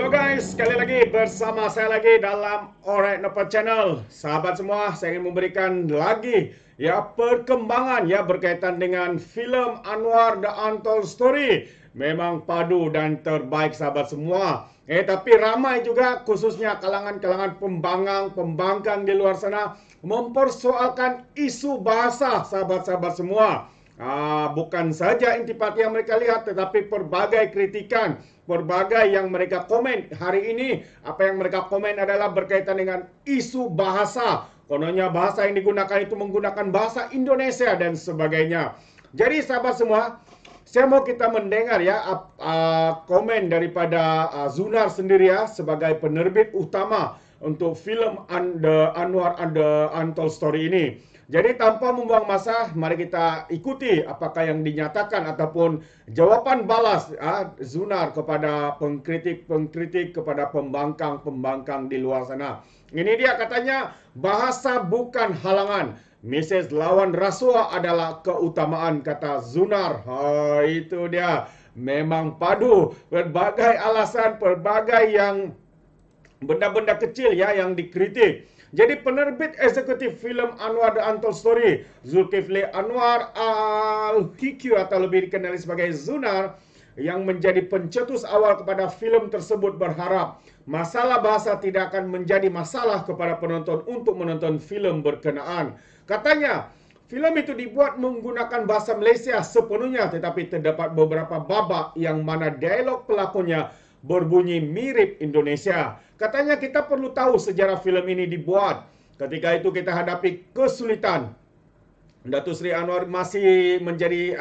Halo guys, sekali lagi bersama saya lagi dalam Alright Nopal Channel. Sahabat semua, saya ingin memberikan lagi perkembangan berkaitan dengan filem Anwar The Untold Story. Memang padu dan terbaik sahabat semua. Tapi ramai juga khususnya kalangan-kalangan pembangkang di luar sana mempersoalkan isu bahasa sahabat-sahabat semua. Bukan saja intipati yang mereka lihat, tetapi berbagai kritikan, berbagai yang mereka komen hari ini. Apa yang mereka komen adalah berkaitan dengan isu bahasa. Kononnya bahasa yang digunakan itu menggunakan bahasa Indonesia dan sebagainya. Jadi sahabat semua, saya mau kita mendengar komen daripada Zunar sendiri sebagai penerbit utama untuk filem Anwar The Untold Story ini. Jadi tanpa membuang masa, mari kita ikuti apakah yang dinyatakan ataupun jawaban balas Zunar kepada pengkritik, kepada pembangkang di luar sana. Ini dia katanya, bahasa bukan halangan. Mesej lawan rasuah adalah keutamaan, kata Zunar. Itu dia. Memang padu. Berbagai alasan, berbagai yang benda-benda kecil yang dikritik. Jadi penerbit eksekutif filem Anwar The Untold Story, Zulkifli Anwar Al-Hikyu atau lebih dikenali sebagai Zunar, yang menjadi pencetus awal kepada filem tersebut, berharap masalah bahasa tidak akan menjadi masalah kepada penonton untuk menonton filem berkenaan. Katanya, filem itu dibuat menggunakan bahasa Malaysia sepenuhnya, tetapi terdapat beberapa babak yang mana dialog pelakunya berbunyi mirip Indonesia. Katanya kita perlu tahu sejarah filem ini dibuat. Ketika itu kita hadapi kesulitan. Datuk Seri Anwar masih menjadi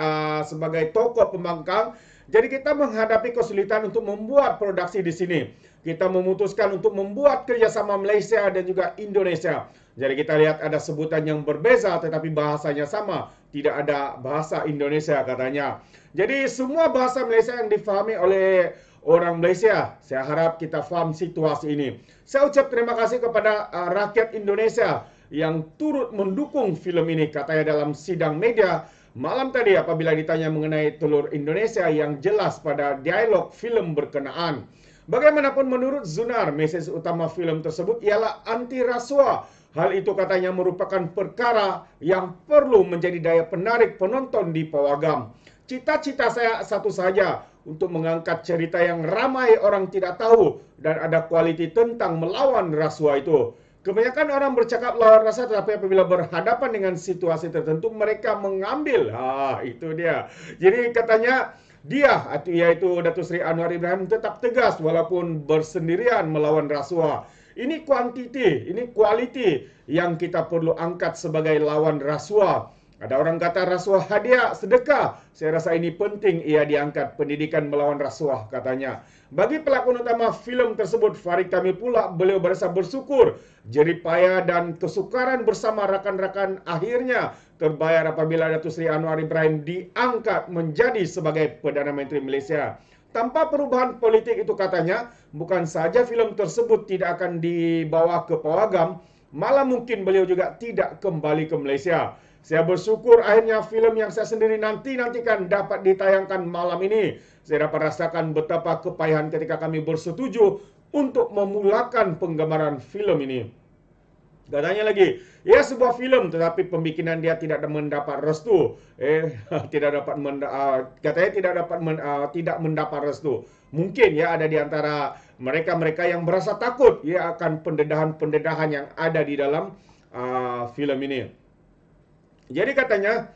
sebagai tokoh pembangkang. Jadi kita menghadapi kesulitan untuk membuat produksi di sini. Kita memutuskan untuk membuat kerjasama Malaysia dan juga Indonesia. Jadi kita lihat ada sebutan yang berbeza tetapi bahasanya sama. Tidak ada bahasa Indonesia katanya. Jadi semua bahasa Malaysia yang difahami oleh orang Malaysia. Saya harap kita faham situasi ini. Saya ucap terima kasih kepada rakyat Indonesia yang turut mendukung filem ini, katanya dalam sidang media malam tadi apabila ditanya mengenai telur Indonesia yang jelas pada dialog filem berkenaan. Bagaimanapun menurut Zunar, mesej utama filem tersebut ialah anti rasuah. Hal itu katanya merupakan perkara yang perlu menjadi daya penarik penonton di pawagam. Cita-cita saya satu saja, untuk mengangkat cerita yang ramai orang tidak tahu dan ada kualiti tentang melawan rasuah itu. Kebanyakan orang bercakap lawan rasuah, tetapi apabila berhadapan dengan situasi tertentu mereka mengambil. Itu dia. Jadi katanya dia, yaitu Datuk Seri Anwar Ibrahim, tetap tegas walaupun bersendirian melawan rasuah. Ini kuantiti, ini kualiti yang kita perlu angkat sebagai lawan rasuah. Ada orang kata rasuah hadiah, sedekah. Saya rasa ini penting ia diangkat, pendidikan melawan rasuah katanya. Bagi pelakon utama filem tersebut, Farid Kamil pula, beliau berasa bersyukur. Jerih payah dan kesukaran bersama rakan-rakan akhirnya terbayar apabila Datuk Seri Anwar Ibrahim diangkat menjadi sebagai Perdana Menteri Malaysia. Tanpa perubahan politik itu katanya, bukan saja filem tersebut tidak akan dibawa ke pawagam, malah mungkin beliau juga tidak kembali ke Malaysia. Saya bersyukur akhirnya filem yang saya sendiri nantikan dapat ditayangkan malam ini. Saya dapat rasakan betapa kepayahan ketika kami bersetuju untuk memulakan penggambaran filem ini. Katanya lagi, sebuah filem tetapi pembikinan dia tidak mendapat restu. Tidak mendapat restu. Mungkin ada di antara mereka-mereka yang merasa takut akan pendedahan-pendedahan yang ada di dalam filem ini. Jadi katanya,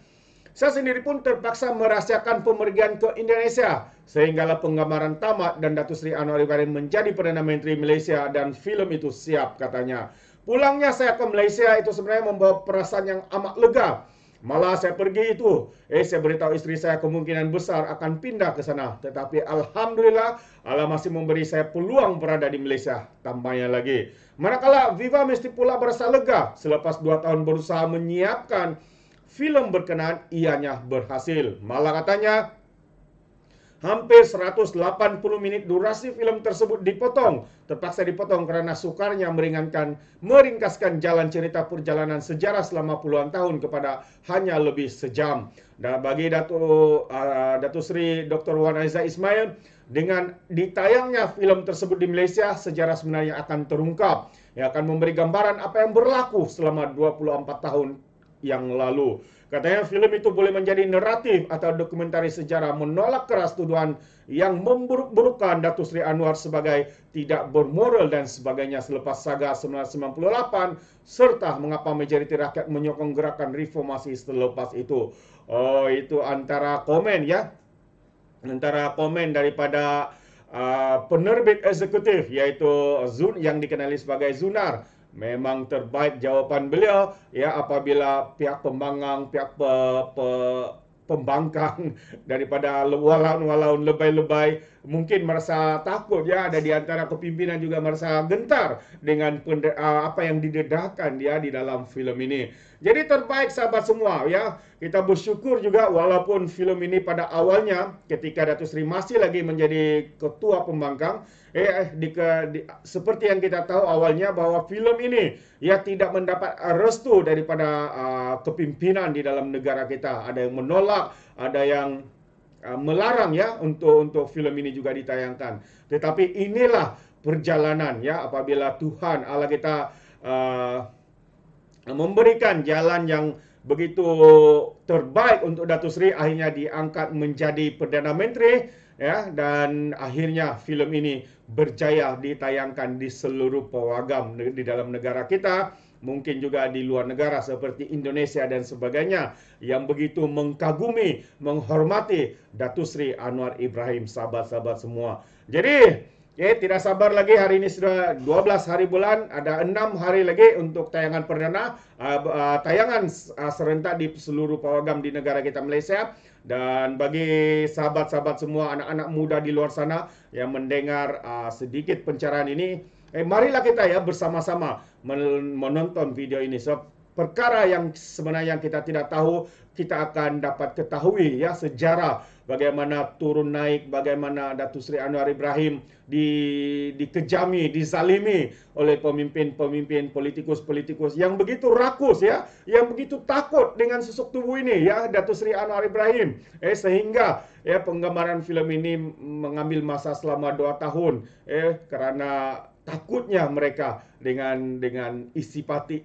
saya sendiri pun terpaksa merahsiakan pemergian ke Indonesia sehinggalah penggambaran tamat dan Datuk Seri Anwar Ibrahim menjadi Perdana Menteri Malaysia dan filem itu siap katanya. Pulangnya saya ke Malaysia itu sebenarnya membawa perasaan yang amat lega. Malah saya pergi itu, saya beritahu isteri saya kemungkinan besar akan pindah ke sana. Tetapi Alhamdulillah, Allah masih memberi saya peluang berada di Malaysia. Tambahnya lagi, manakala Viva mesti pula berasa lega selepas 2 tahun berusaha menyiapkan filem berkenaan, ianya berhasil. Malah katanya, hampir 180 minit durasi film tersebut terpaksa dipotong karena sukarnya meringkaskan jalan cerita perjalanan sejarah selama puluhan tahun kepada hanya lebih sejam. Dan bagi Datuk Seri Dr. Wan Aizat Ismail, dengan ditayangnya film tersebut di Malaysia, sejarah sebenarnya akan terungkap. Yang akan memberi gambaran apa yang berlaku selama 24 tahun yang lalu. Katanya filem itu boleh menjadi naratif atau dokumentari sejarah menolak keras tuduhan yang memburuk-burukkan Datuk Seri Anwar sebagai tidak bermoral dan sebagainya selepas saga 1998 serta mengapa majoriti rakyat menyokong gerakan reformasi selepas itu. Oh, itu antara komen ya. Antara komen daripada penerbit eksekutif iaitu yang dikenali sebagai Zunar. Memang terbaik jawapan beliau ya apabila pihak pembangkang daripada walaun lebay-lebay mungkin merasa takut ya, ada di antara kepimpinan juga merasa gentar dengan apa yang didedahkan dia di dalam filem ini. Jadi terbaik sahabat semua ya. Kita bersyukur juga walaupun filem ini pada awalnya ketika Datuk Seri masih lagi menjadi ketua pembangkang seperti yang kita tahu awalnya bahwa filem ini ya tidak mendapat restu daripada kepimpinan di dalam negara kita. Ada yang menolak, ada yang melarang ya untuk filem ini juga ditayangkan. Tetapi inilah perjalanan ya apabila Tuhan Allah kita memberikan jalan yang begitu terbaik untuk Datuk Seri, akhirnya diangkat menjadi Perdana Menteri ya, dan akhirnya filem ini berjaya ditayangkan di seluruh pawagam di dalam negara kita, mungkin juga di luar negara seperti Indonesia dan sebagainya yang begitu mengkagumi, menghormati Datuk Seri Anwar Ibrahim, sahabat-sahabat semua. Jadi tidak sabar lagi, hari ini sudah 12 hari bulan, ada 6 hari lagi untuk tayangan perdana, tayangan serentak di seluruh pawagam di negara kita Malaysia. Dan bagi sahabat-sahabat semua, anak-anak muda di luar sana yang mendengar sedikit pencerahan ini, marilah kita ya bersama-sama menonton video ini. So, perkara yang sebenarnya yang kita tidak tahu, kita akan dapat ketahui ya sejarah bagaimana turun naik, bagaimana Datuk Seri Anwar Ibrahim dikejami, dizalimi oleh pemimpin-pemimpin politikus-politikus yang begitu rakus ya, yang begitu takut dengan susuk tubuh ini ya, Datuk Seri Anwar Ibrahim. Sehingga ya penggambaran filem ini mengambil masa selama 2 tahun karena takutnya mereka dengan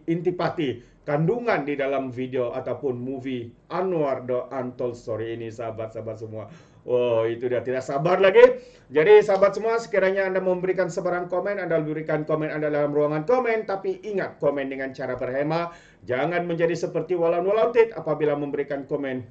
intipati kandungan di dalam video ataupun movie Anwar The Untold Story ini, sahabat-sahabat semua. Oh, itu dia, tidak sabar lagi. Jadi sahabat semua, sekiranya Anda memberikan sebarang komen, Anda berikan komen Anda dalam ruangan komen, tapi ingat komen dengan cara berhema. Jangan menjadi seperti walaun-walaun tit apabila memberikan komen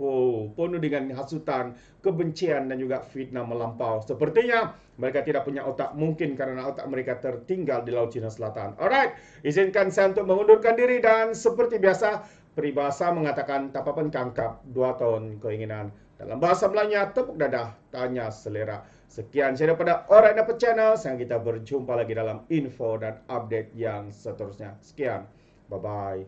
penuh dengan hasutan, kebencian dan juga fitnah melampau. Sepertinya mereka tidak punya otak, mungkin karena otak mereka tertinggal di Laut Cina Selatan. Alright, izinkan saya untuk mengundurkan diri dan seperti biasa, peribahasa mengatakan tapapan kangkap 2 tahun keinginan. Dalam bahasa Melayunya, tepuk dadah, tanya selera. Sekian saya daripada Alright Dapat Channel. Sampai kita berjumpa lagi dalam info dan update yang seterusnya. Sekian, bye-bye.